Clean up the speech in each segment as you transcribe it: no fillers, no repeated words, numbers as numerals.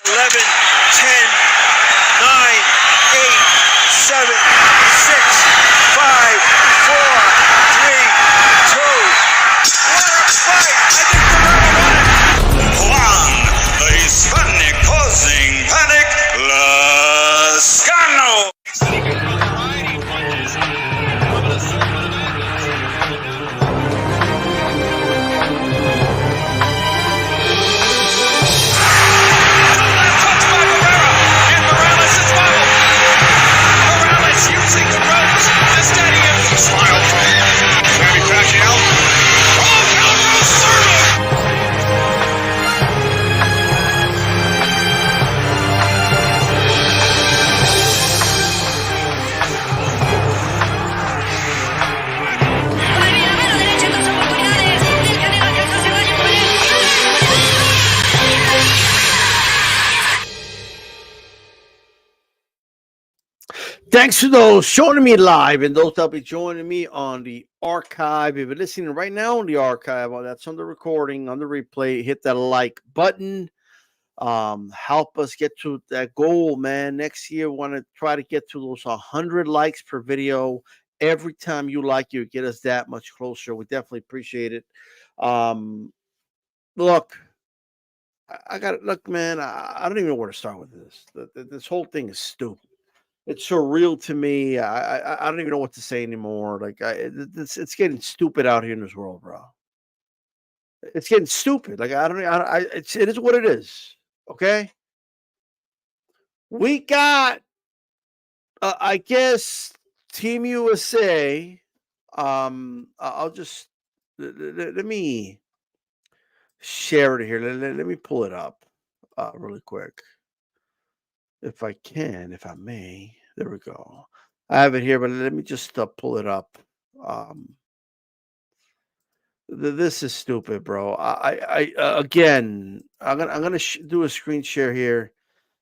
11, 10, 9, 8, 7, 6, 5, 4, 3, 2. What a fight! I think they're going to win it. Juan, the Hispanic causing panic, Lascano. Thanks to those joining me live and those that'll be joining me on the archive. If you're listening right now on the archive, or that's on the recording, on the replay, hit that like button. Help us get to that goal, man. Next year, want to try to get to those 100 likes per video. Every time you like, you get us that much closer. We definitely appreciate it. Look, I got it. Look, man, I don't even know where to start with this. This whole thing is stupid. It's surreal to me. I don't even know what to say anymore. Like it's getting stupid out here in this world, bro. It's getting stupid. Like it is what it is. Okay. We got, I guess, Team USA. I'll just let me share it here. Let me pull it up really quick. If I can, if I may. There we go. I have it here, but let me just pull it up. This is stupid, bro. Again, I'm gonna do a screen share here,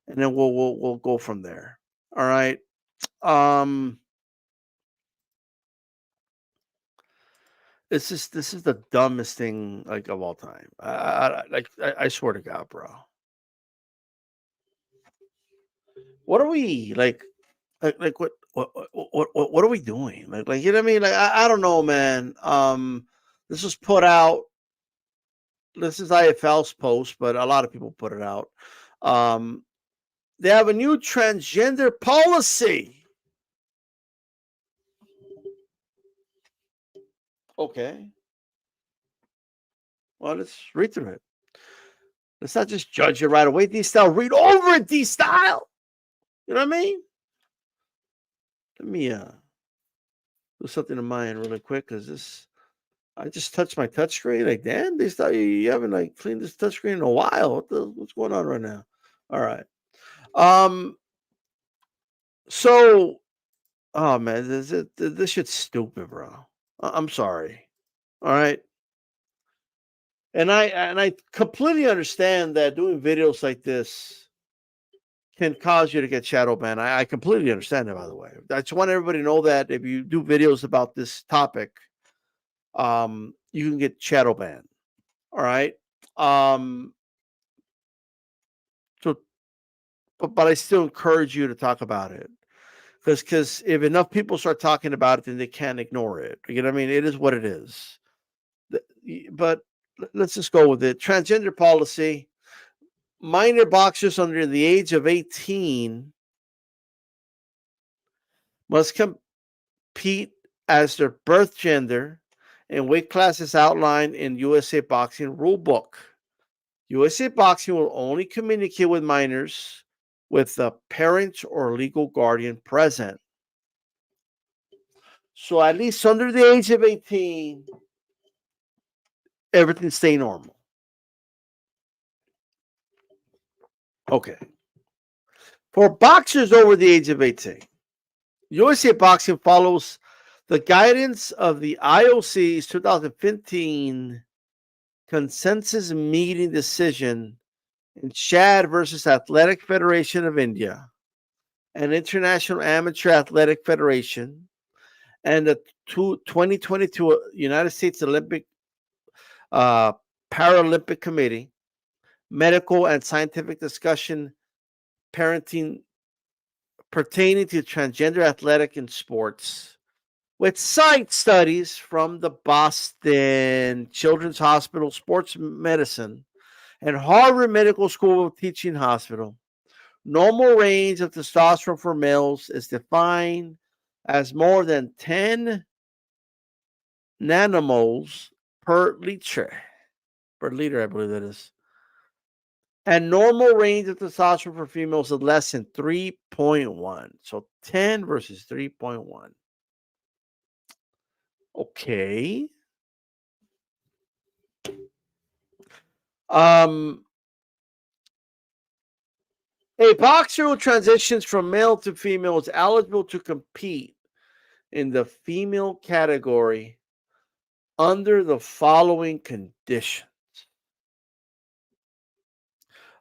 and then we'll go from there. All right. This is the dumbest thing like of all time. I swear to God, bro. What are we like? What are we doing? Like you know what I mean? Like I don't know, man. This was put out. This is IFL's post, but a lot of people put it out. They have a new transgender policy. Okay. Well, let's read through it. Let's not just judge it right away. D-Style, read over it, D-Style. You know what I mean? Let me do something to mine really quick because this. I just touched my touchscreen. Like, damn, D-Style, you haven't like cleaned this touchscreen in a while. What's going on right now? All right. So, oh man, this shit's stupid, bro. I'm sorry. All right. And I completely understand that doing videos like this can cause you to get shadow banned. I completely understand that, by the way. I just want everybody to know that if you do videos about this topic, you can get shadow banned. All right. So, but I still encourage you to talk about it because if enough people start talking about it, then they can't ignore it. You know what I mean? It is what it is. But let's just go with it. Transgender policy. Minor boxers under the age of 18 must compete as their birth gender and weight classes outlined in USA Boxing rulebook. USA Boxing will only communicate with minors with the parent or legal guardian present. So at least under the age of 18, everything stay normal. Okay. For boxers over the age of 18, USA Boxing follows the guidance of the IOC's 2015 consensus meeting decision in Shad versus Athletic Federation of India and International Amateur Athletic Federation and the 2022 United States Olympic Paralympic Committee medical and scientific discussion parenting pertaining to transgender athletic and sports, with site studies from the Boston Children's Hospital Sports Medicine and Harvard Medical School Teaching Hospital. Normal range of testosterone for males is defined as more than 10 nanomoles per liter. Per liter, I believe that is. And normal range of testosterone for females is less than 3.1. So 10 versus 3.1. Okay. A boxer who transitions from male to female is eligible to compete in the female category under the following conditions.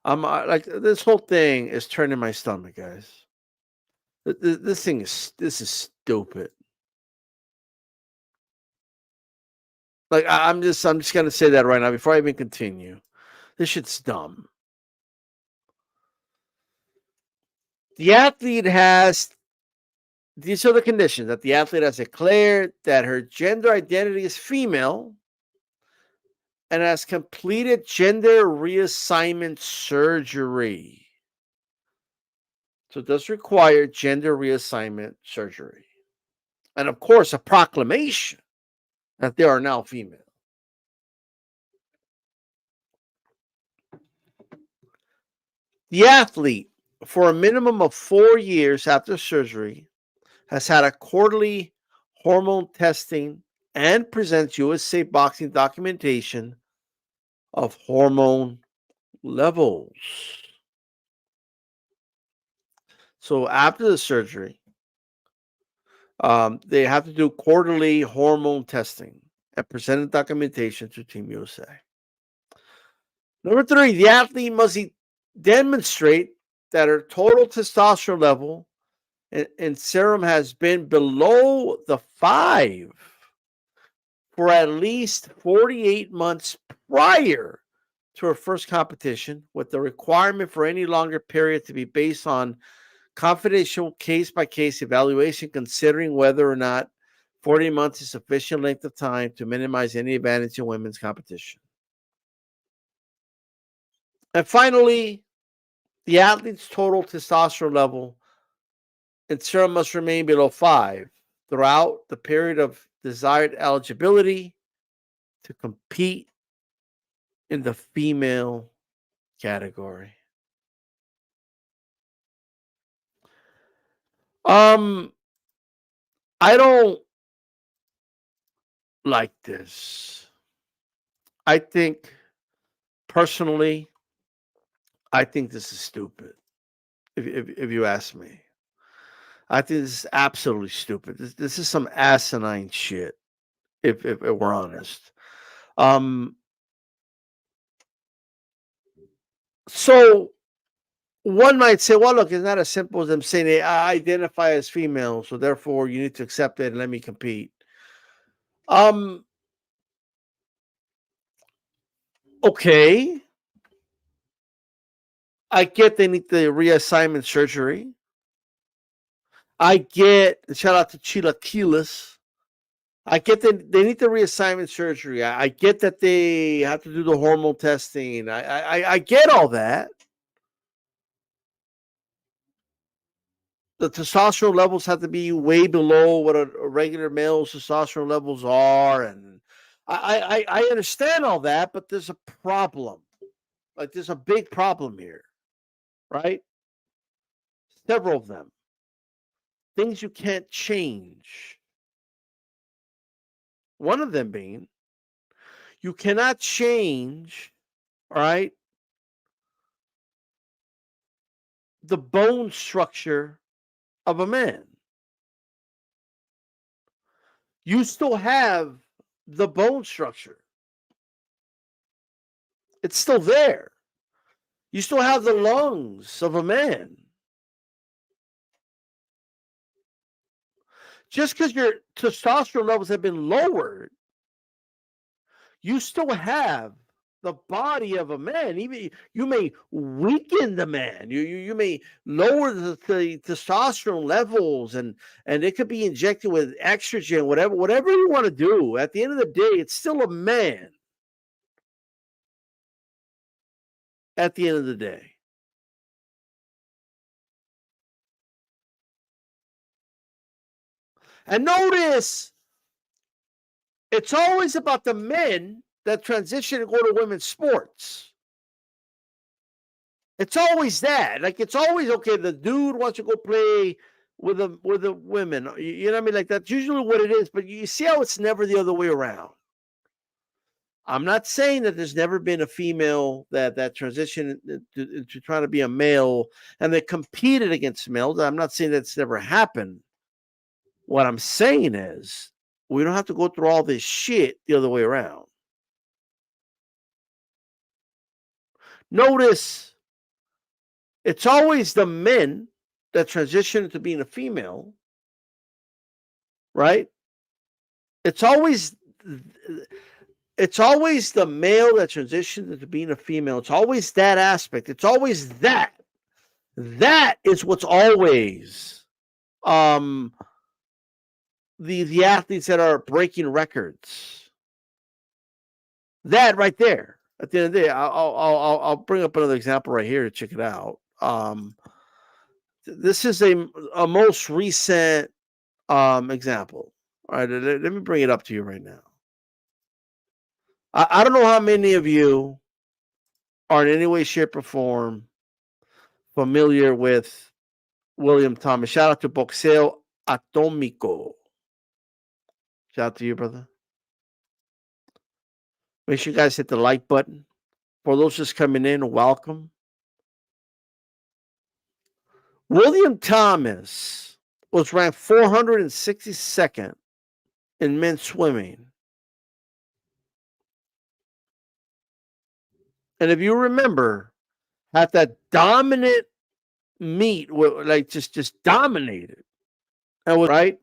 Like this whole thing is turning my stomach, guys. This is stupid. Like I'm just gonna say that right now before I even continue. This shit's dumb. The athlete has, these are the conditions, that the athlete has declared that her gender identity is female and has completed gender reassignment surgery. So it does require gender reassignment surgery. And of course, a proclamation that they are now female. The athlete, for a minimum of 4 years after surgery, has had a quarterly hormone testing and presents USA boxing documentation of hormone levels. So after the surgery, they have to do quarterly hormone testing and present documentation to Team USA. Number 3, the athlete must demonstrate that her total testosterone level in serum has been below the 5 for at least 48 months prior to her first competition, with the requirement for any longer period to be based on confidential case-by-case evaluation, considering whether or not 40 months is sufficient length of time to minimize any advantage in women's competition. And finally, the athlete's total testosterone level in serum must remain below 5 throughout the period of desired eligibility to compete in the female category. I don't like this. I think, personally, I think this is stupid. If you ask me, I think this is absolutely stupid. This is some asinine shit. If we're honest, so one might say, well, look, it's not as simple as them saying they identify as female, so therefore you need to accept it and let me compete. Okay. I get they need the reassignment surgery. I get, shout out to Chilaquiles. I get that they need the reassignment surgery. I get that they have to do the hormone testing. I get all that. The testosterone levels have to be way below what a regular male's testosterone levels are, and I understand all that, but there's a problem. Like there's a big problem here, right? Several of them. Things you can't change. One of them being, you cannot change, all right, the bone structure of a man. You still have the bone structure. It's still there. You still have the lungs of a man. Just because your testosterone levels have been lowered, you still have the body of a man. Even you may weaken the man. You may lower the testosterone levels, and it could be injected with estrogen, whatever you want to do. At the end of the day, it's still a man. At the end of the day. And notice, it's always about the men that transition and go to women's sports. It's always that. Like, it's always, okay, the dude wants to go play with the women. You know what I mean? Like, that's usually what it is. But you see how it's never the other way around. I'm not saying that there's never been a female that transitioned to try to be a male and they competed against males. I'm not saying that's never happened. What I'm saying is, we don't have to go through all this shit the other way around. Notice, it's always the men that transition into being a female, right? It's always the male that transitions into being a female. It's always that aspect. It's always that. That is what's always the athletes that are breaking records. That right there. At the end of the day, I'll bring up another example right here to check it out. This is a most recent example. All right, let me bring it up to you right now. I don't know how many of you are in any way, shape, or form familiar with William Thomas. Shout out to Boxeo Atómico. Shout out to you, brother. Make sure you guys hit the like button. For those just coming in, welcome. William Thomas was ranked 462nd in men's swimming. And if you remember, had that dominant meet, like just dominated. That was right.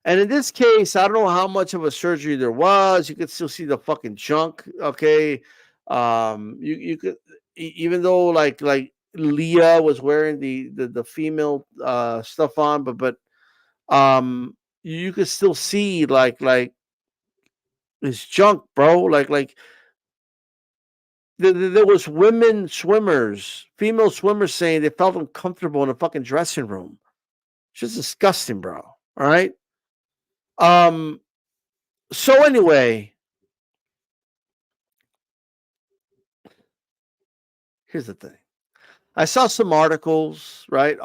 And in this case, I don't know how much of a surgery there was. You could still see the fucking junk. Okay. You could, even though like Leah was wearing the female stuff on, but you could still see like this junk, bro. Like there was female swimmers saying they felt uncomfortable in a fucking dressing room. It's just disgusting, bro. All right. So anyway, here's the thing. I saw some articles, right?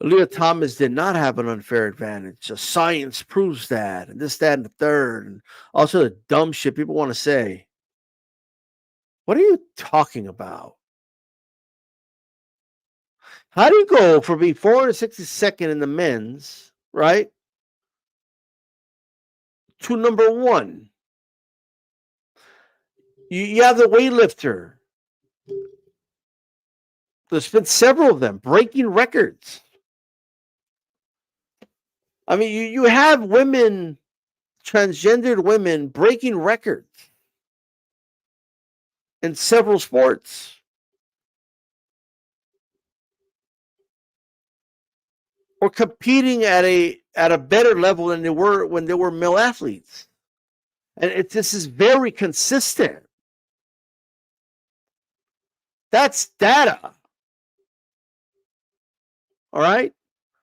Leah Thomas did not have an unfair advantage. The science proves that, and this, that, and the third, and also the dumb shit people want to say. What are you talking about? How do you go from being 462nd in the men's, right, to number one? You have the weightlifter. There's been several of them breaking records. I mean, you have women, transgendered women, breaking records in several sports. Or competing at a better level than they were when they were male athletes. And this is very consistent. That's data. All right?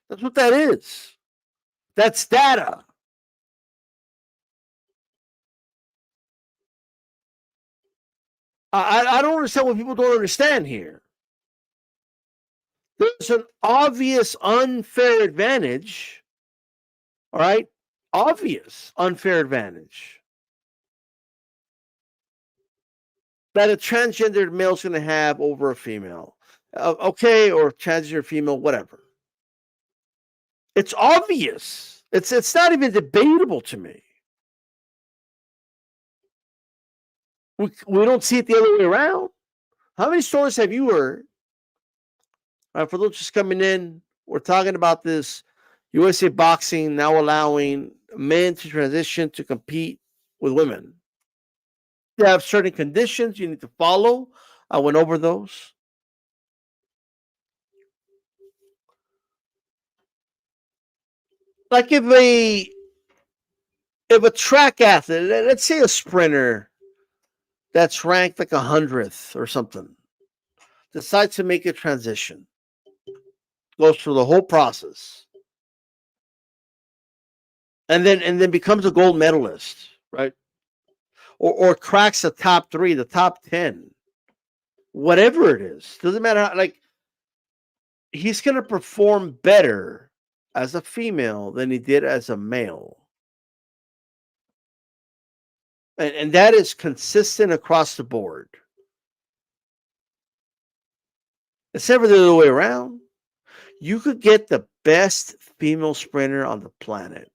That's what that is. That's data. I don't understand what people don't understand here. There's an obvious unfair advantage. All right? Obvious unfair advantage that a transgendered male is going to have over a female. Okay, or transgender female, whatever. It's obvious. It's not even debatable to me. We don't see it the other way around. How many stories have you heard? For those just coming in, we're talking about this USA Boxing now allowing men to transition to compete with women. They have certain conditions you need to follow. I went over those. Like if a track athlete, let's say a sprinter that's ranked like 100th or something, decides to make a transition, goes through the whole process, and then becomes a gold medalist, right? Or cracks the top 3, the top 10, whatever it is, doesn't matter how, like, he's going to perform better as a female than he did as a male. And that is consistent across the board. It's never the other way around. You could get the best female sprinter on the planet.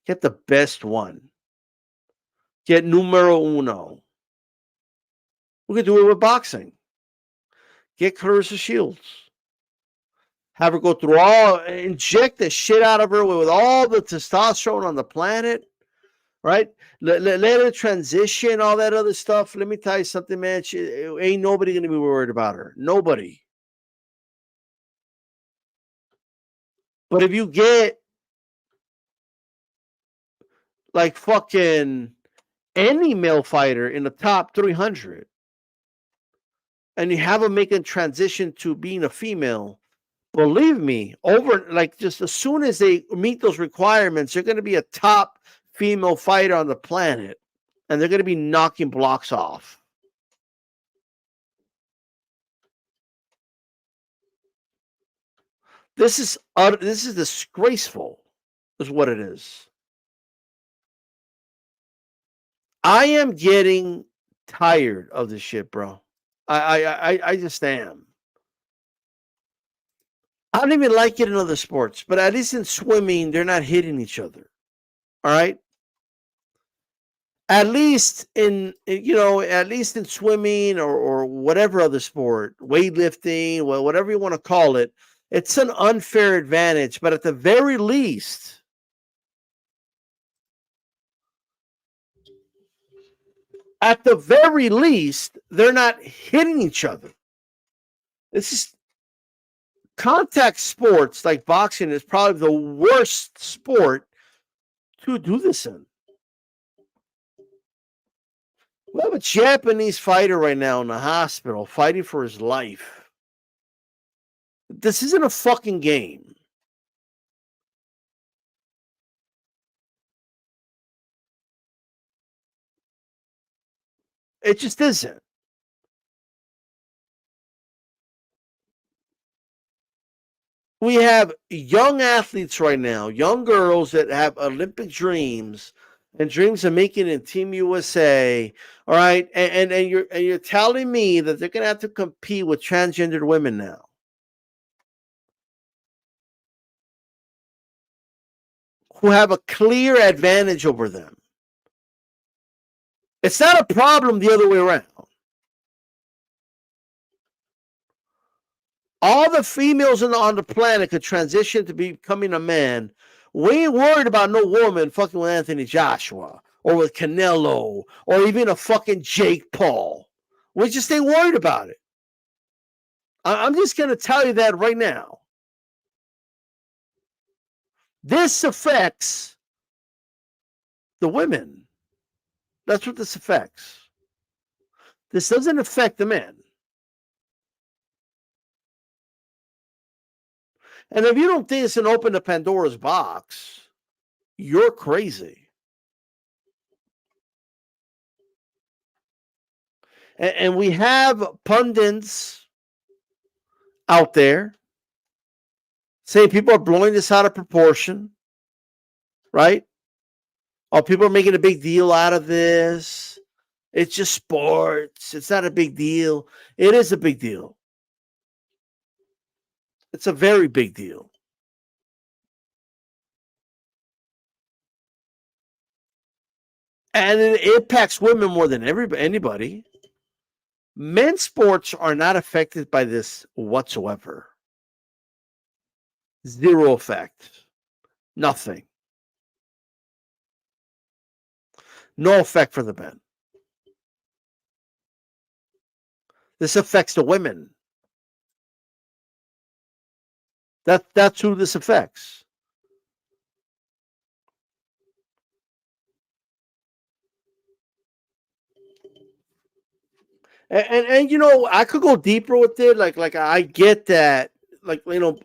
Get the best one. Get numero uno. We could do it with boxing. Get Clarissa Shields. Have her go through inject the shit out of her with all the testosterone on the planet, right? Let her transition, all that other stuff. Let me tell you something, man. Ain't nobody going to be worried about her. Nobody. But if you get like fucking any male fighter in the top 300 and you have them making transition to being a female, believe me, just as soon as they meet those requirements, they're going to be a top female fighter on the planet, and they're going to be knocking blocks off. This is disgraceful, is what it is. I am getting tired of this shit, bro. I just am. I don't even like it in other sports, but at least in swimming, they're not hitting each other. All right. At least in swimming or whatever other sport, weightlifting, well, whatever you want to call it, it's an unfair advantage. But at the very least, they're not hitting each other. This is contact sports like boxing is probably the worst sport to do this in. We have a Japanese fighter right now in the hospital fighting for his life. This isn't a fucking game. It just isn't. We have young athletes right now, young girls that have Olympic dreams and dreams of making it in Team USA. All right, and you're telling me that they're going to have to compete with transgendered women now. Who have a clear advantage over them. It's not a problem the other way around. All the females on the planet could transition to becoming a man. We ain't worried about no woman fucking with Anthony Joshua or with Canelo or even a fucking Jake Paul. We just ain't worried about it. I'm just going to tell you that right now. This affects the women. That's what this affects. This doesn't affect the men. And if you don't think it's an open to Pandora's box, you're crazy. And we have pundits out there saying people are blowing this out of proportion, right? Oh, people are making a big deal out of this. It's just sports. It's not a big deal. It is a big deal. It's a very big deal. And it impacts women more than anybody. Men's sports are not affected by this whatsoever. Zero effect. Nothing. No effect for the men. This affects the women. That's who this affects. And you know, I could go deeper with it. Like I get that. Like, you know,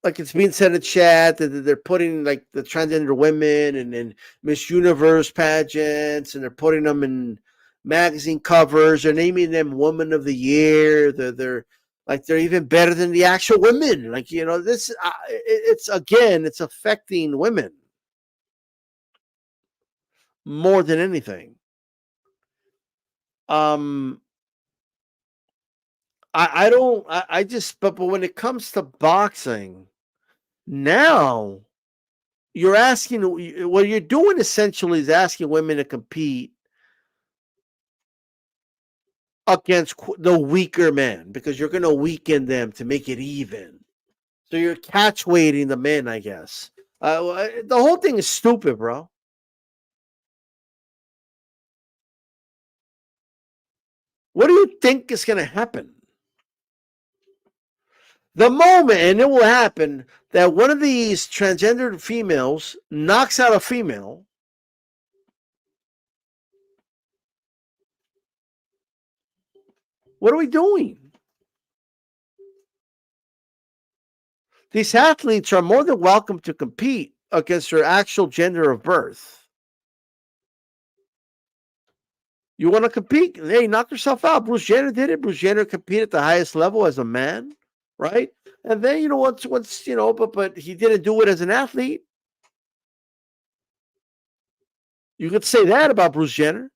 like it's being said in chat that they're putting like the transgender women and Miss Universe pageants, and they're putting them in magazine covers. They're naming them Woman of the Year. They're like they're even better than the actual women. Like, you know, this it's again, it's affecting women more than anything. Um, I don't I just but when it comes to boxing now, you're asking what you're doing essentially is asking women to compete against the weaker men because you're going to weaken them to make it even. So you're catch weighting the men, I guess. The whole thing is stupid, bro. What do you think is going to happen? The moment, and it will happen, that one of these transgender females knocks out a female, what are we doing? These athletes are more than welcome to compete against their actual gender of birth. You want to compete? Hey, knock yourself out. Bruce Jenner did it. Bruce Jenner competed at the highest level as a man, right? And then, you know, once you know, but he didn't do it as an athlete. You could say that about Bruce Jenner.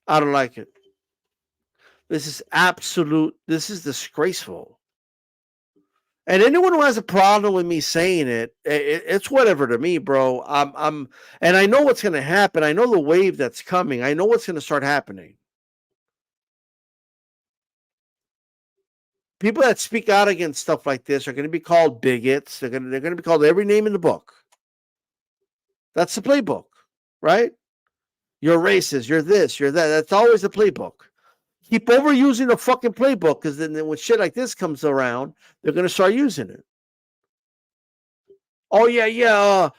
I don't like it. This is absolute. This is disgraceful. And anyone who has a problem with me saying it's whatever to me, bro. And I know what's going to happen. I know the wave that's coming. I know what's going to start happening. People that speak out against stuff like this are going to be called bigots. They're going to be called every name in the book. That's the playbook, right? You're racist. You're this. You're that. That's always the playbook. Keep overusing the fucking playbook because then when shit like this comes around, they're going to start using it. Oh yeah, yeah.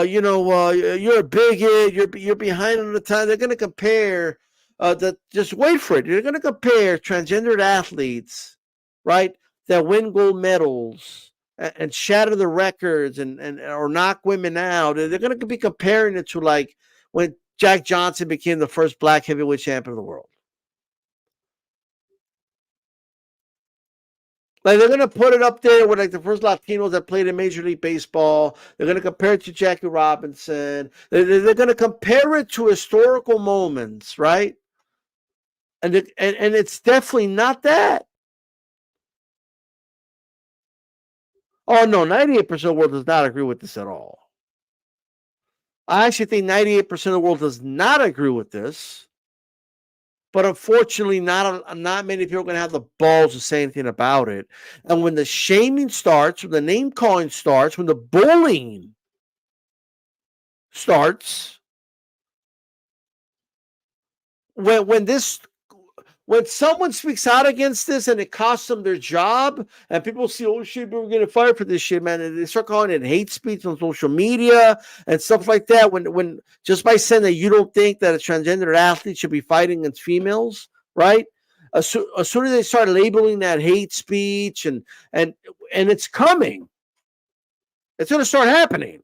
You know, you're a bigot. You're behind on the time. They're going to compare. Just wait for it. They're going to compare transgendered athletes, right, that win gold medals and shatter the records and or knock women out. They're going to be comparing it to like when Jack Johnson became the first black heavyweight champion of the world. Like they're gonna put it up there with like the first Latinos that played in Major League Baseball. They're gonna compare it to Jackie Robinson. They're gonna compare it to historical moments, right? And it's definitely not that. Oh no, 98% of the world does not agree with this at all. I actually think 98% of the world does not agree with this. But unfortunately, not many people are going to have the balls to say anything about it. And when the shaming starts, when the name calling starts, when the bullying starts, when someone speaks out against this and it costs them their job, and people see, oh shit, we're getting fired for this shit, man, and they start calling it hate speech on social media and stuff like that. When just by saying that you don't think that a transgender athlete should be fighting against females, right? As soon as they start labeling that hate speech and it's coming, it's going to start happening.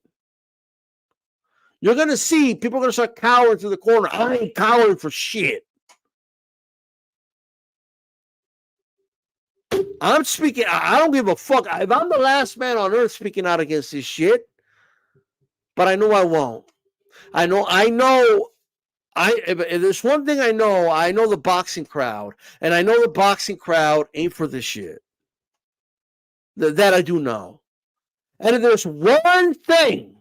You're going to see people are going to start cowering to the corner. I ain't cowering for shit. I'm speaking. I don't give a fuck. If I'm the last man on earth speaking out against this shit, but I know I won't. I know. If there's one thing I know the boxing crowd, and I know the boxing crowd ain't for this shit. That I do know. And if there's one thing,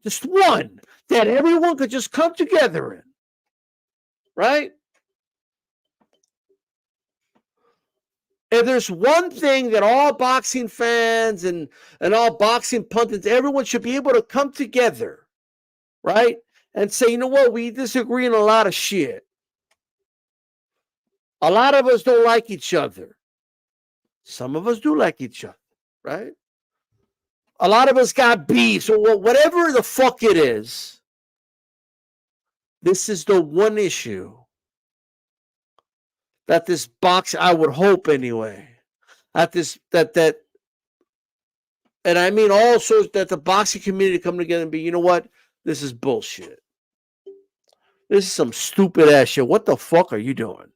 just one, that everyone could just come together in, right? If there's one thing that all boxing fans and all boxing pundits, everyone should be able to come together right? And say, you know what, we disagree on a lot of shit. A lot of us don't like each other. Some of us do like each other, right? A lot of us got beef. So whatever the fuck it is, this is the one issue that this box, I would hope anyway, that and I mean also that the boxing community come together and be, you know what, this is bullshit. This is some stupid ass shit. What the fuck are you doing?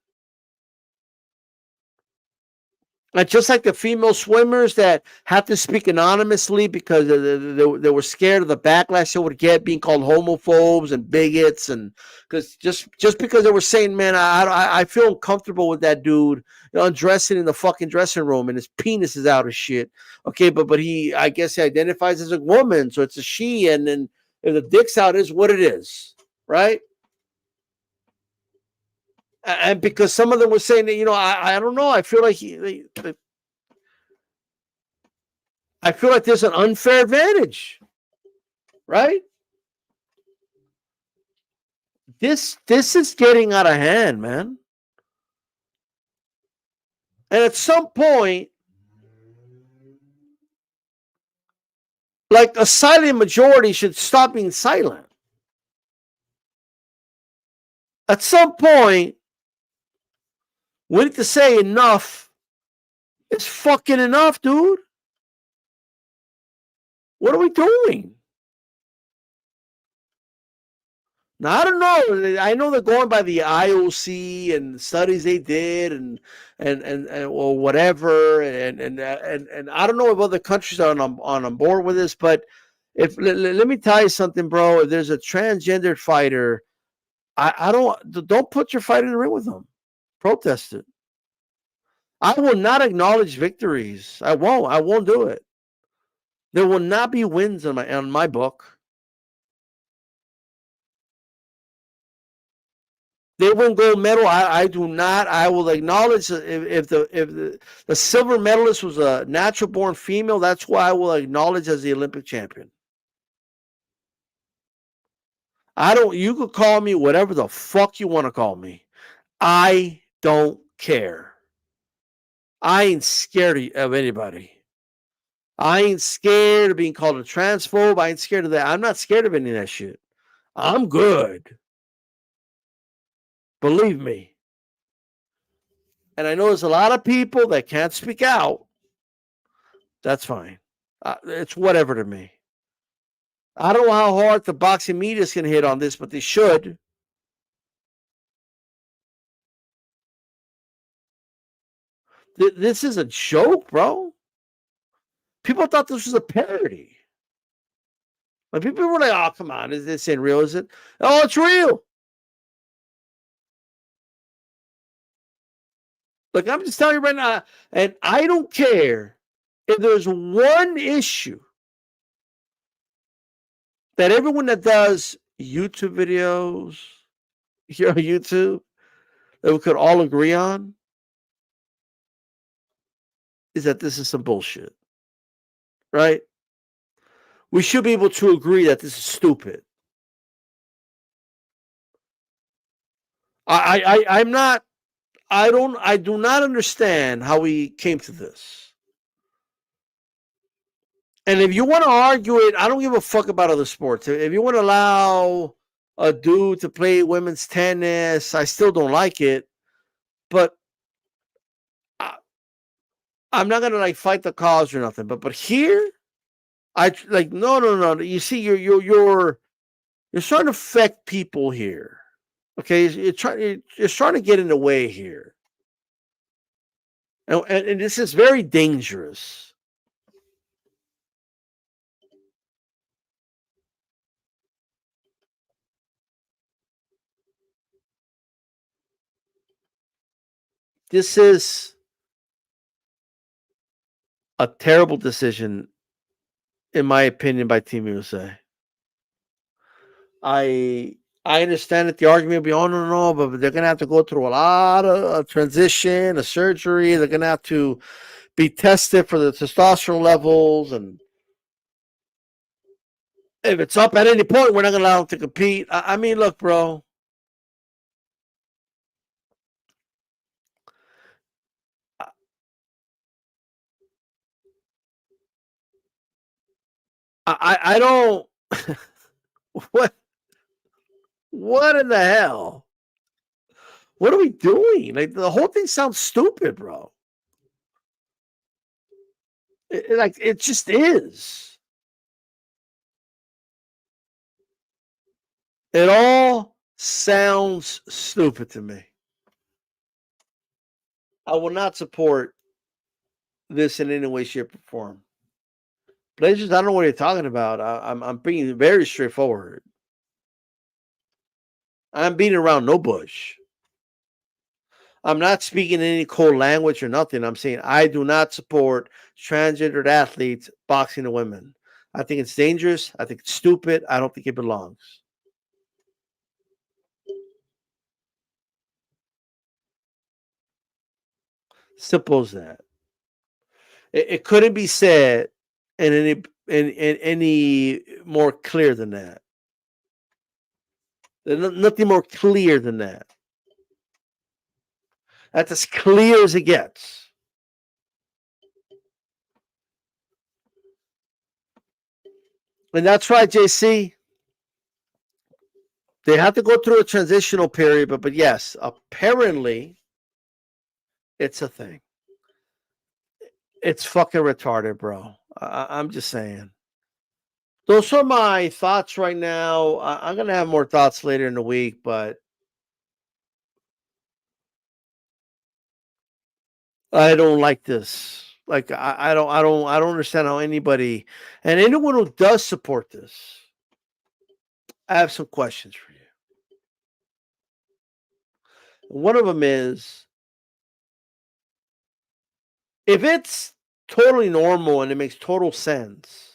And just like the female swimmers that have to speak anonymously because they were scared of the backlash they would get being called homophobes and bigots, and because just because they were saying, man, I feel uncomfortable with that dude undressing in the fucking dressing room and his penis is out of shit. Okay, but I guess he identifies as a woman, so it's a she, and then if the dick's out, is what it is, right? And because some of them were saying that, I don't know, I feel like I feel like there's an unfair advantage, right? This is getting out of hand, man. And at some point, like, a silent majority should stop being silent. At some point, we need to say enough. It's fucking enough, dude. What are we doing? Now, I don't know. I know they're going by the IOC and studies they did and or whatever. And I don't know if other countries are on board with this, but let me tell you something, bro. If there's a transgendered fighter, I don't put your fight in the ring with them. Protest it. I will not acknowledge victories. I won't do it. There will not be wins on my book. They win gold medal. I do not. I will acknowledge if the silver medalist was a natural born female. That's why I will acknowledge as the Olympic champion. You could call me whatever the fuck you want to call me. I don't care. I ain't scared of anybody. I ain't scared of being called a transphobe. I ain't scared of that. I'm not scared of any of that shit. I'm good. Believe me. And I know there's a lot of people that can't speak out. That's fine. It's whatever to me. I don't know how hard the boxing media is going to hit on this, but they should. This is a joke, bro. People thought this was a parody. But people were like, oh, come on. Is this ain't real, is it? Oh, it's real. Look, I'm just telling you right now, and I don't care if there's one issue that everyone that does YouTube videos here on YouTube that we could all agree on is that this is some bullshit, right? We should be able to agree that this is stupid. I do not understand how we came to this. And if you want to argue it, I don't give a fuck about other sports. If you want to allow a dude to play women's tennis, I still don't like it. But I'm not gonna like fight the cause or nothing. But here, I like no. You see, you're trying to affect people here. Okay, you're trying to get in the way here, and this is very dangerous. This is a terrible decision, in my opinion, by Team USA. I understand that the argument will be, oh no, but they're gonna have to go through a lot of transition, a surgery. They're gonna have to be tested for the testosterone levels, and If it's up at any point, we're not going to allow them to compete. I mean, look, bro. I don't. What in the hell? What are we doing? Like the whole thing sounds stupid, bro. Like it just is. It all sounds stupid to me. I will not support this in any way, shape, or form. Blazers, I don't know what you're talking about. I'm being very straightforward. I'm beating around no bush. I'm not speaking any cold language or nothing. I'm saying I do not support transgendered athletes boxing the women. I think it's dangerous. I think it's stupid. I don't think it belongs. Simple as that. It couldn't be said in any more clear than that. There's nothing more clear than that. That's as clear as it gets. And that's right, JC. They have to go through a transitional period, but yes, apparently it's a thing. It's fucking retarded, bro. I'm just saying. Those are my thoughts right now. I'm gonna have more thoughts later in the week, but I don't like this. Like I don't understand how anybody and anyone who does support this. I have some questions for you. One of them is if it's totally normal and it makes total sense,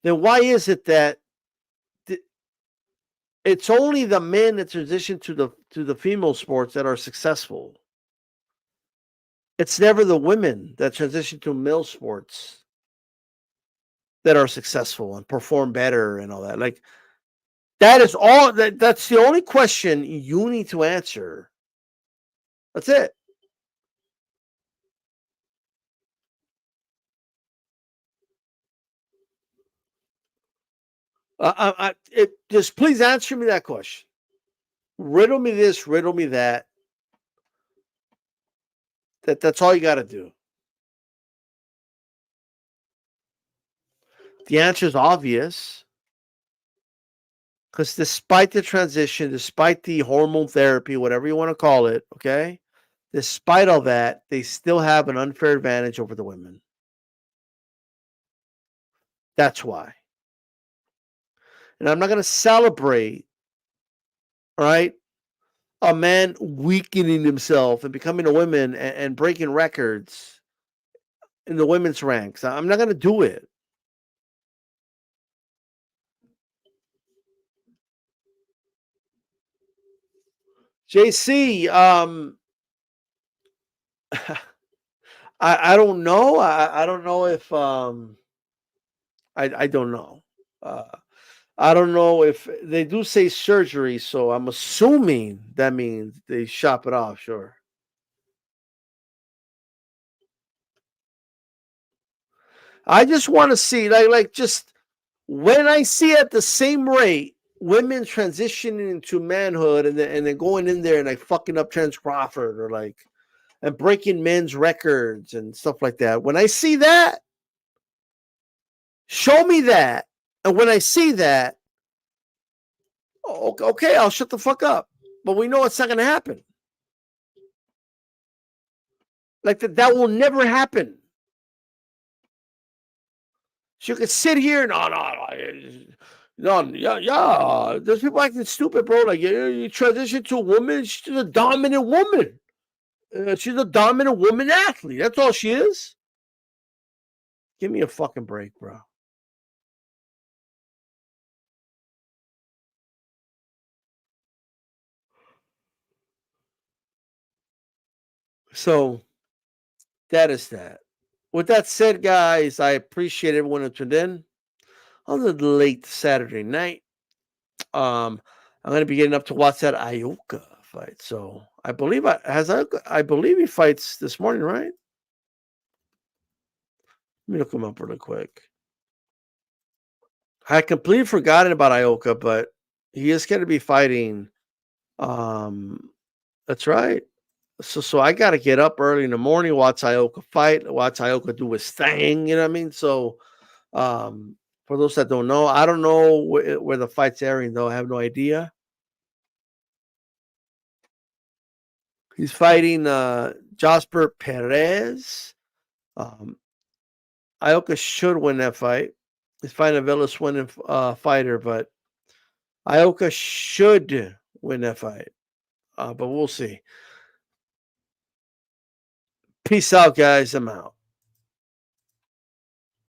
then why is it that it's only the men that transition to the female sports that are successful? It's never the women that transition to male sports that are successful and perform better and all that. Like that is all that's the only question you need to answer. That's it. Just please answer me that question. Riddle me this, riddle me that. That's all you got to do. The answer is obvious. Because despite the transition, despite the hormone therapy, whatever you want to call it, okay, despite all that, they still have an unfair advantage over the women. That's why. And I'm not going to celebrate, right, a man weakening himself and becoming a woman and breaking records in the women's ranks. I'm not going to do it. JC, I don't know. I don't know if I don't know. I don't know if they do say surgery, so I'm assuming that means they shop it off. Sure. I just want to see like just when I see at the same rate women transitioning into manhood and then going in there and like fucking up Terence Crawford or like and breaking men's records and stuff like that. When I see that, show me that. And when I see that, okay, I'll shut the fuck up. But we know it's not going to happen. Like that will never happen. So you could sit here and yeah. There's people acting stupid, bro. Like you transition to a woman, she's a dominant woman. She's a dominant woman athlete. That's all she is. Give me a fucking break, bro. So that is that. With that said, guys, I appreciate everyone who tuned in. on the late Saturday night. I'm going to be getting up to watch that Ioka fight. So I believe I believe he fights this morning, right? Let me look him up really quick. I completely forgotten about Ioka, but he is going to be fighting. That's right. So I got to get up early in the morning, watch Ioka fight, watch Ioka do his thing. You know what I mean? So for those that don't know, I don't know where the fight's airing, though. I have no idea. He's fighting Jasper Perez. Ioka should win that fight. He's fighting a Villas winning fighter, but Ioka should win that fight. But we'll see. Peace out, guys. I'm out.